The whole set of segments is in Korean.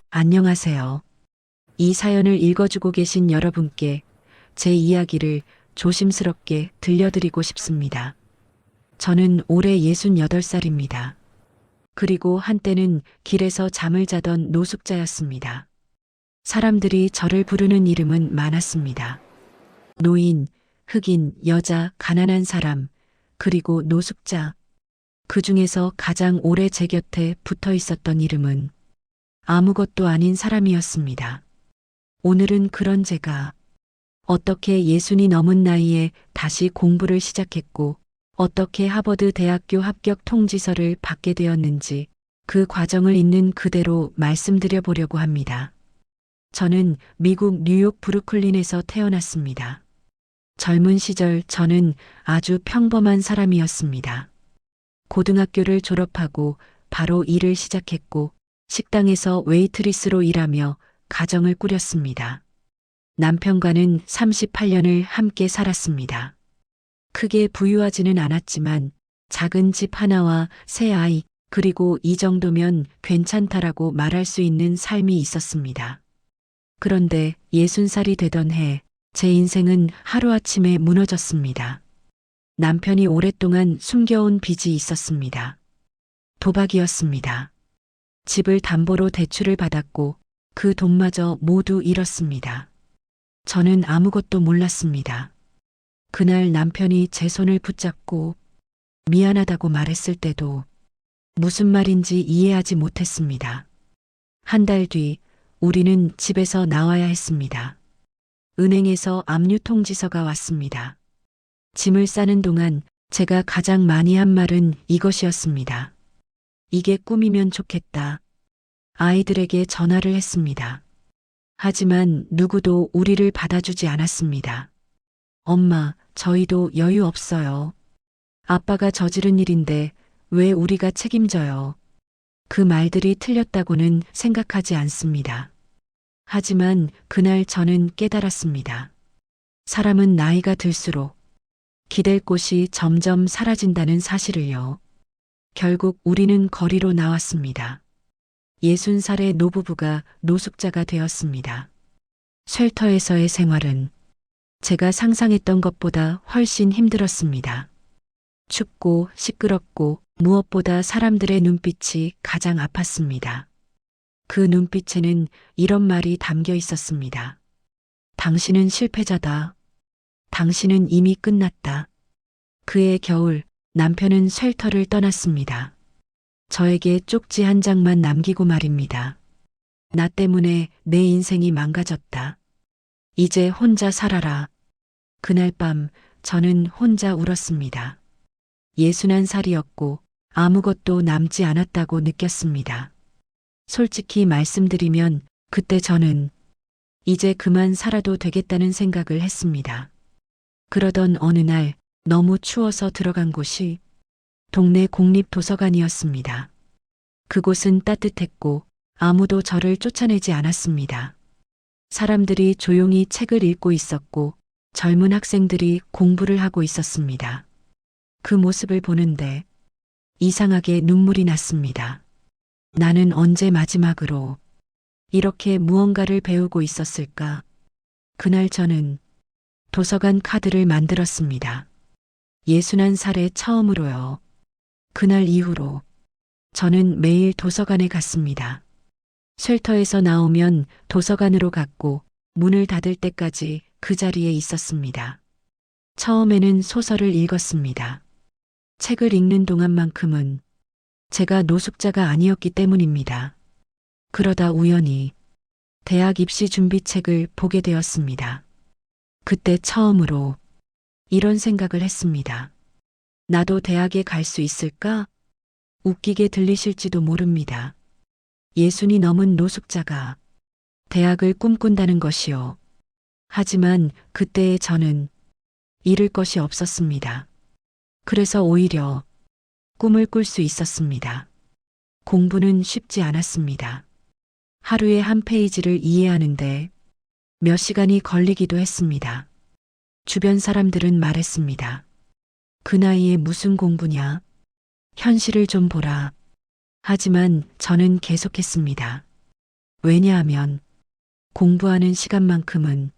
안녕하세요. 이 사연을 읽어주고 계신 여러분께 제 이야기를 조심스럽게 들려드리고 싶습니다. 저는 올해 68살입니다. 그리고 한때는 길에서 잠을 자던 노숙자였습니다. 사람들이 저를 부르는 이름은 많았습니다. 노인, 흑인, 여자, 가난한 사람, 그리고 노숙자. 그 중에서 가장 오래 제 곁에 붙어 있었던 이름은 아무것도 아닌 사람이었습니다. 오늘은 그런 제가 어떻게 60이 넘은 나이에 다시 공부를 시작했고 어떻게 하버드 대학교 합격 통지서를 받게 되었는지 그 과정을 있는 그대로 말씀드려 보려고 합니다. 저는 미국 뉴욕 브루클린에서 태어났습니다. 젊은 시절 저는 아주 평범한 사람이었습니다. 고등학교를 졸업하고 바로 일을 시작했고 식당에서 웨이트리스로 일하며 가정을 꾸렸습니다. 남편과는 38년을 함께 살았습니다. 크게 부유하지는 않았지만 작은 집 하나와 새 아이 그리고 이 정도면 괜찮다라고 말할 수 있는 삶이 있었습니다. 그런데 60살이 되던 해 제 인생은 하루아침에 무너졌습니다. 남편이 오랫동안 숨겨온 빚이 있었습니다. 도박이었습니다. 집을 담보로 대출을 받았고 그 돈마저 모두 잃었습니다. 저는 아무것도 몰랐습니다. 그날 남편이 제 손을 붙잡고 미안하다고 말했을 때도 무슨 말인지 이해하지 못했습니다. 한 달 뒤 우리는 집에서 나와야 했습니다. 은행에서 압류 통지서가 왔습니다. 짐을 싸는 동안 제가 가장 많이 한 말은 이것이었습니다. 이게 꿈이면 좋겠다. 아이들에게 전화를 했습니다. 하지만 누구도 우리를 받아주지 않았습니다. 엄마, 저희도 여유 없어요. 아빠가 저지른 일인데 왜 우리가 책임져요? 그 말들이 틀렸다고는 생각하지 않습니다. 하지만 그날 저는 깨달았습니다. 사람은 나이가 들수록 기댈 곳이 점점 사라진다는 사실을요. 결국 우리는 거리로 나왔습니다. 60살의 노부부가 노숙자가 되었습니다. 쉘터에서의 생활은 제가 상상했던 것보다 훨씬 힘들었습니다. 춥고 시끄럽고 무엇보다 사람들의 눈빛이 가장 아팠습니다. 그 눈빛에는 이런 말이 담겨 있었습니다. 당신은 실패자다. 당신은 이미 끝났다. 그해 겨울 남편은 쉘터를 떠났습니다. 저에게 쪽지 한 장만 남기고 말입니다. 나 때문에 내 인생이 망가졌다. 이제 혼자 살아라. 그날 밤 저는 혼자 울었습니다. 61살이었고 아무것도 남지 않았다고 느꼈습니다. 솔직히 말씀드리면 그때 저는 이제 그만 살아도 되겠다는 생각을 했습니다. 그러던 어느 날 너무 추워서 들어간 곳이 동네 공립도서관이었습니다. 그곳은 따뜻했고 아무도 저를 쫓아내지 않았습니다. 사람들이 조용히 책을 읽고 있었고 젊은 학생들이 공부를 하고 있었습니다. 그 모습을 보는데 이상하게 눈물이 났습니다. 나는 언제 마지막으로 이렇게 무언가를 배우고 있었을까? 그날 저는 도서관 카드를 만들었습니다. 61살에 처음으로요. 그날 이후로 저는 매일 도서관에 갔습니다. 쉘터에서 나오면 도서관으로 갔고 문을 닫을 때까지 그 자리에 있었습니다. 처음에는 소설을 읽었습니다. 책을 읽는 동안만큼은 제가 노숙자가 아니었기 때문입니다. 그러다 우연히 대학 입시 준비책을 보게 되었습니다. 그때 처음으로 이런 생각을 했습니다. 나도 대학에 갈 수 있을까? 웃기게 들리실지도 모릅니다. 60이 넘은 노숙자가 대학을 꿈꾼다는 것이요. 하지만 그때의 저는 잃을 것이 없었습니다. 그래서 오히려 꿈을 꿀 수 있었습니다. 공부는 쉽지 않았습니다. 하루에 한 페이지를 이해하는데 몇 시간이 걸리기도 했습니다. 주변 사람들은 말했습니다. 그 나이에 무슨 공부냐. 현실을 좀 보라. 하지만 저는 계속했습니다. 왜냐하면 공부하는 시간만큼은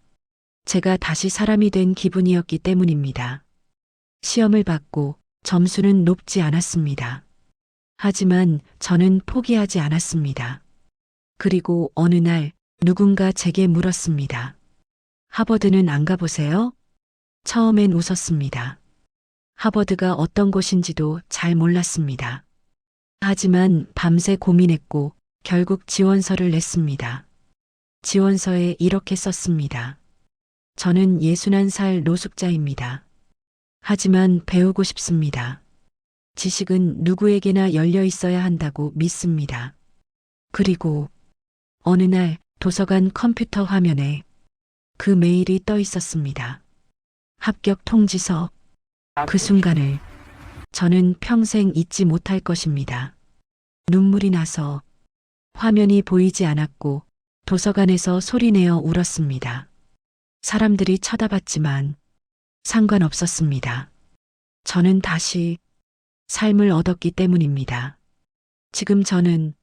제가 다시 사람이 된 기분이었기 때문입니다. 시험을 받고 점수는 높지 않았습니다. 하지만 저는 포기하지 않았습니다. 그리고 어느 날 누군가 제게 물었습니다. 하버드는 안 가보세요? 처음엔 웃었습니다. 하버드가 어떤 곳인지도 잘 몰랐습니다. 하지만 밤새 고민했고 결국 지원서를 냈습니다. 지원서에 이렇게 썼습니다. 저는 61살 노숙자입니다. 하지만 배우고 싶습니다. 지식은 누구에게나 열려 있어야 한다고 믿습니다. 그리고 어느 날 도서관 컴퓨터 화면에 그 메일이 떠 있었습니다. 합격 통지서. 그 순간을 저는 평생 잊지 못할 것입니다. 눈물이 나서 화면이 보이지 않았고 도서관에서 소리내어 울었습니다. 사람들이 쳐다봤지만 상관없었습니다. 저는 다시 삶을 얻었기 때문입니다. 지금 저는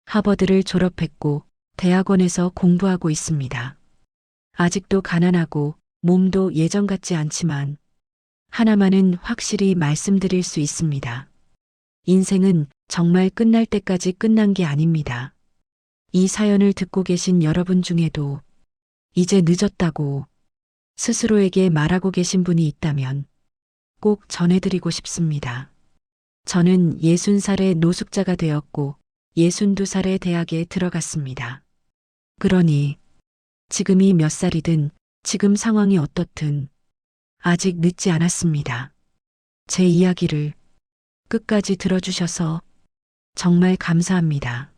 하버드를 졸업했고 대학원에서 공부하고 있습니다. 아직도 가난하고 몸도 예전 같지 않지만 하나만은 확실히 말씀드릴 수 있습니다. 인생은 정말 끝날 때까지 끝난 게 아닙니다. 이 사연을 듣고 계신 여러분 중에도 이제 늦었다고 스스로에게 말하고 계신 분이 있다면 꼭 전해드리고 싶습니다. 저는 60살의 노숙자가 되었고 62살의 대학에 들어갔습니다. 그러니 지금이 몇 살이든 지금 상황이 어떻든 아직 늦지 않았습니다. 제 이야기를 끝까지 들어주셔서 정말 감사합니다.